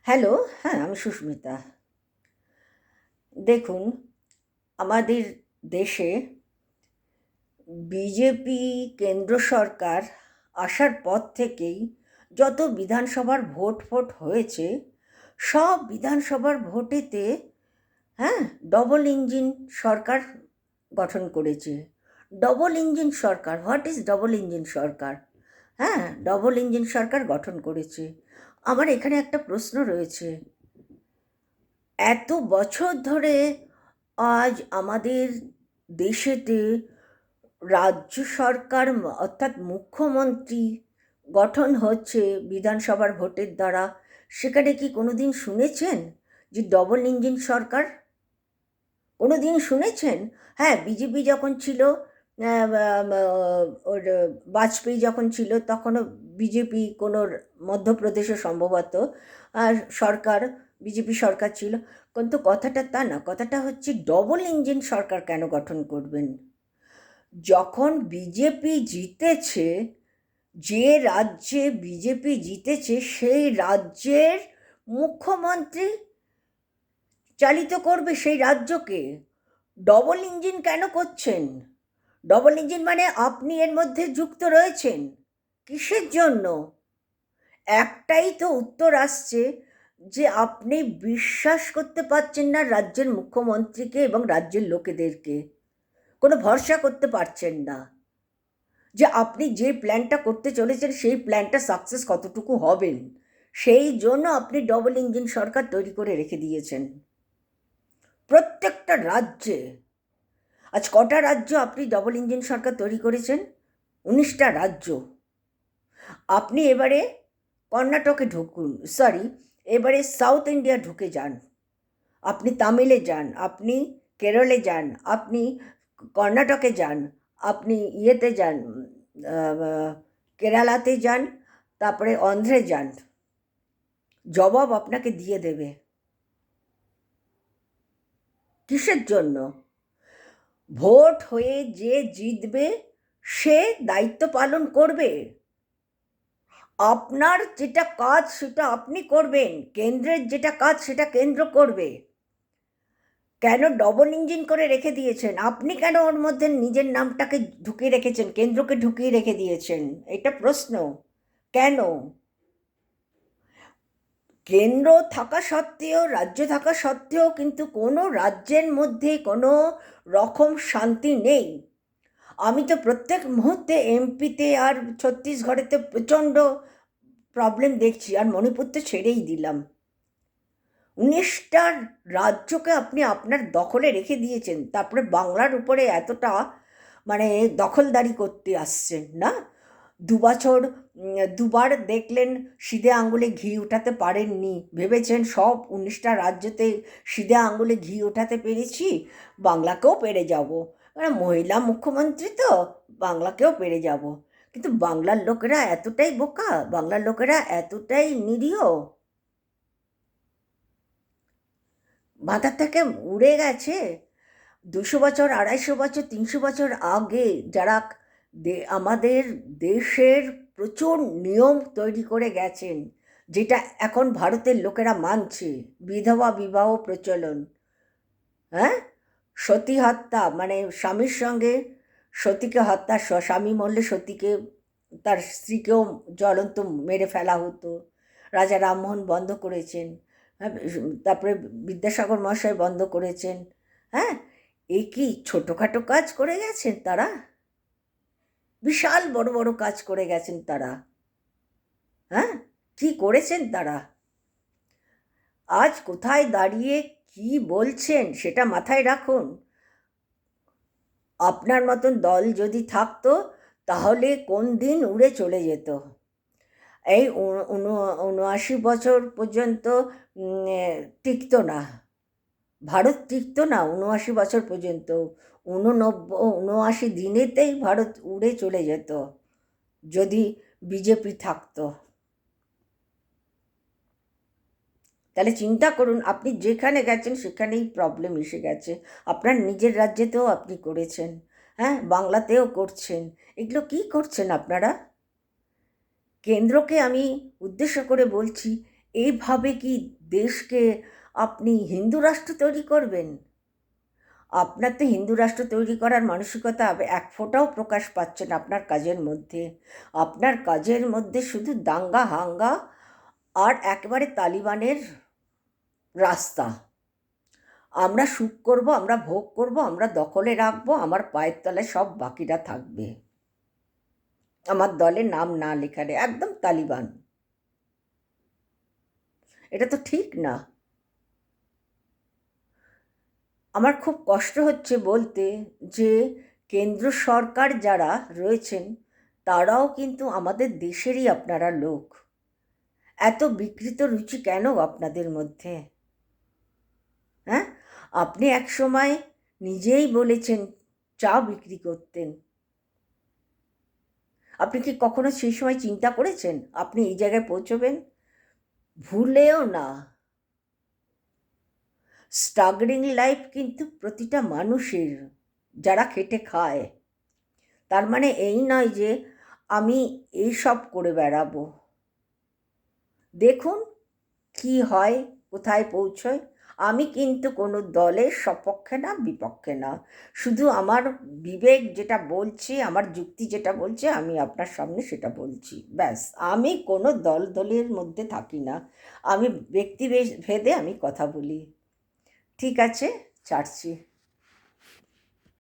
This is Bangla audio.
হ্যালো, হ্যাঁ, আমি সুস্মিতা। দেখুন, আমাদের দেশে বিজেপি কেন্দ্র সরকার আসার পর থেকেই যত বিধানসভার ভোট হয়েছে, সব বিধানসভার ভোটেতে, হ্যাঁ, ডবল ইঞ্জিন সরকার গঠন করেছে। ডবল ইঞ্জিন সরকার, হোয়াট ইজ ডবল ইঞ্জিন সরকার? হ্যাঁ, ডবল ইঞ্জিন সরকার গঠন করেছে। আমার এখানে একটা প্রশ্ন রয়েছে। এত বছর ধরে আজ আমাদের দেশেতে রাজ্য সরকার অর্থাৎ মুখ্যমন্ত্রী গঠন হচ্ছে বিধানসভার ভোটের দ্বারা। সেখানে কি কোনোদিন শুনেছেন যে ডবল ইঞ্জিন সরকার? কোনোদিন শুনেছেন? হ্যাঁ, বিজেপি যখন ছিল, ওর বাজপেয়ী যখন ছিল তখনও বিজেপি কোনো মধ্যপ্রদেশে সম্ভবত সরকার, বিজেপি সরকার ছিল। কিন্তু কথাটা তা না, কথাটা হচ্ছে ডবল ইঞ্জিন সরকার কেন গঠন করবেন? যখন বিজেপি জিতেছে, যে রাজ্যে বিজেপি জিতেছে সেই রাজ্যের মুখ্যমন্ত্রী চালিত করবে সেই রাজ্যকে। ডবল ইঞ্জিন কেন করছেন? ডবল ইঞ্জিন মানে আপনি এর মধ্যে যুক্ত রয়েছেন কিসের জন্য? একটাই তো উত্তর আসছে, যে আপনি বিশ্বাস করতে পারছেন না রাজ্যের মুখ্যমন্ত্রীকে এবং রাজ্যের লোকেদেরকে, কোনো ভরসা করতে পারছেন না যে আপনি যে প্ল্যানটা করতে চলেছেন সেই প্ল্যানটা সাকসেস কতটুকু হবেন। সেই জন্য আপনি ডবল ইঞ্জিন সরকার তৈরি করে রেখে দিয়েছেন প্রত্যেকটা রাজ্যে। আজ কটা রাজ্য আপনি ডবল ইঞ্জিন সরকার তৈরি করেছেন? 19টা রাজ্য। আপনি এবারে কর্ণাটকে ঢুকুন, সরি, এবারে সাউথ ইন্ডিয়া ঢুকে যান, আপনি তামিলে যান, আপনি কেরলে যান, আপনি কর্ণাটকে যান, আপনি ইয়েতে যান, কেরালাতে যান, তারপরে অন্ধ্রে যান, জবাব আপনাকে দিয়ে দেবে। কিসের জন্য? ভোট হয়ে যে জিতবে সে দায়িত্ব পালন করবে। আপনার যেটা কাজ সেটা আপনি করবেন, কেন্দ্রের যেটা কাজ সেটা কেন্দ্র করবে। কেন ডবল ইঞ্জিন করে রেখে দিয়েছেন? আপনি কেন ওর মধ্যে নিজের নামটাকে ঢুকিয়ে রেখেছেন, কেন্দ্রকে ঢুকিয়ে রেখে দিয়েছেন? এটা প্রশ্ন। কেন? কেন্দ্র থাকা সত্ত্বেও, রাজ্য থাকা সত্ত্বেও কিন্তু কোনো রাজ্যের মধ্যে কোনো রকম শান্তি নেই। আমি তো প্রত্যেক মুহূর্তে এমপিতে আর ছত্তিশগড়েতে প্রচণ্ড প্রবলেম দেখছি, আর মণিপুর তো ছেড়েই দিলাম। 19টা রাজ্যকে আপনি আপনার দখলে রেখে দিয়েছেন, তারপরে বাংলার উপরে এতটা মানে দখলদারি করতে আসছেন না? 2 বছর, দুবার দেখলেন সিধে আঙুলে ঘি উঠাতে পারেননি, ভেবেছেন সব 19টা রাজ্যতে সিধে আঙুলে ঘি উঠাতে পেরেছি, বাংলাকেও পেরে যাব, মানে মহিলা মুখ্যমন্ত্রী তো, বাংলাকেও পেরে যাব। কিন্তু বাংলার লোকেরা এতটাই বোকা, বাংলার লোকেরা এতটাই নিরীহ, মাথা থেকে উড়ে গেছে। 200 বছর, 250 বছর, 300 বছর আগে যারা আমাদের দেশের প্রচুর নিয়ম তৈরি করে গেছেন, যেটা এখন ভারতের লোকেরা মানছে, বিধবা বিবাহ প্রচলন, হ্যাঁ, সতী হত্যা মানে স্বামীর সঙ্গে সতীকে হত্যা, স্বামী মরলে সতীকে, তার স্ত্রীকেও জ্বলন্ত মেরে ফেলা হতো, রাজা রামমোহন বন্ধ করেছেন। হ্যাঁ, তারপরে বিদ্যাসাগর মহাশয় বন্ধ করেছেন। হ্যাঁ, এ কি ছোটোখাটো কাজ করে গেছেন তারা? বিশাল বড় বড় কাজ করে গেছেন তারা। হ্যাঁ, কি করেছেন তারা? আজ কোথায় দাঁড়িয়ে কি বলছেন সেটা মাথায় রাখুন। আপনার মতন দল যদি থাকতো তাহলে কোন দিন উড়ে চলে যেত। এই 79 বছর পর্যন্ত টিকতো না, ভারত টিকতো না 79 বছর পর্যন্ত। 79 দিনেতেই ভারত উড়ে চলে যেত যদি বিজেপি থাকতো। তাহলে চিন্তা করুন, আপনি যেখানে গেছেন সেখানেই প্রবলেম এসে গেছে। আপনার নিজের রাজ্যেতেও আপনি করেছেন, হ্যাঁ, বাংলাতেও করছেন। এগুলো কি করছেন আপনারা? কেন্দ্রকে আমি উদ্দেশ্য করে বলছি, এইভাবে কি দেশকে আপনি হিন্দু রাষ্ট্র তৈরি করবেন? আপনার তো হিন্দু রাষ্ট্র তৈরি করার মানসিকতা এক ফোঁটাও প্রকাশ পাচ্ছে না আপনার কাজের মধ্যে। আপনার কাজের মধ্যে শুধু দাঙ্গা হাঙ্গা আর একেবারে তালিবানের রাস্তা। আমরা সুখ করব, আমরা ভোগ করব, আমরা দখলে রাখবো, আমার পায়ের তলায় সব বাকিরা থাকবে, আমার দলের নাম না লেখারে, একদম তালিবান। এটা তো ঠিক না। আমার খুব কষ্ট হচ্ছে বলতে যে কেন্দ্র সরকার যারা রয়েছেন তারাও কিন্তু আমাদের দেশেরই আপনারা লোক। এত বিকৃত রুচি কেন আপনাদের মধ্যে? হ্যাঁ, আপনি এক সময় নিজেই বলেছেন চা বিক্রি করতেন। আপনি কি কখনো সেই সময় চিন্তা করেছেন আপনি এই জায়গায় পৌঁছবেন? ভুলেও না। স্ট্রাগলিং লাইফ কিন্তু প্রতিটা মানুষের, যারা খেটে খায়। তার মানে এই নয় যে আমি এই সব করে বেড়াবো। দেখুন কি হয়, কোথায় পৌঁছয়। আমি কিন্তু কোনো দলের সপক্ষে না, বিপক্ষে না। শুধু আমার বিবেক যেটা বলছে, আমার যুক্তি যেটা বলছে, আমি আপনার সামনে সেটা বলছি, ব্যাস। আমি কোনো দলের মধ্যে থাকি না। আমি ব্যক্তি ভেদে আমি কথা বলি। ঠিক আছে, ছাড়ছি।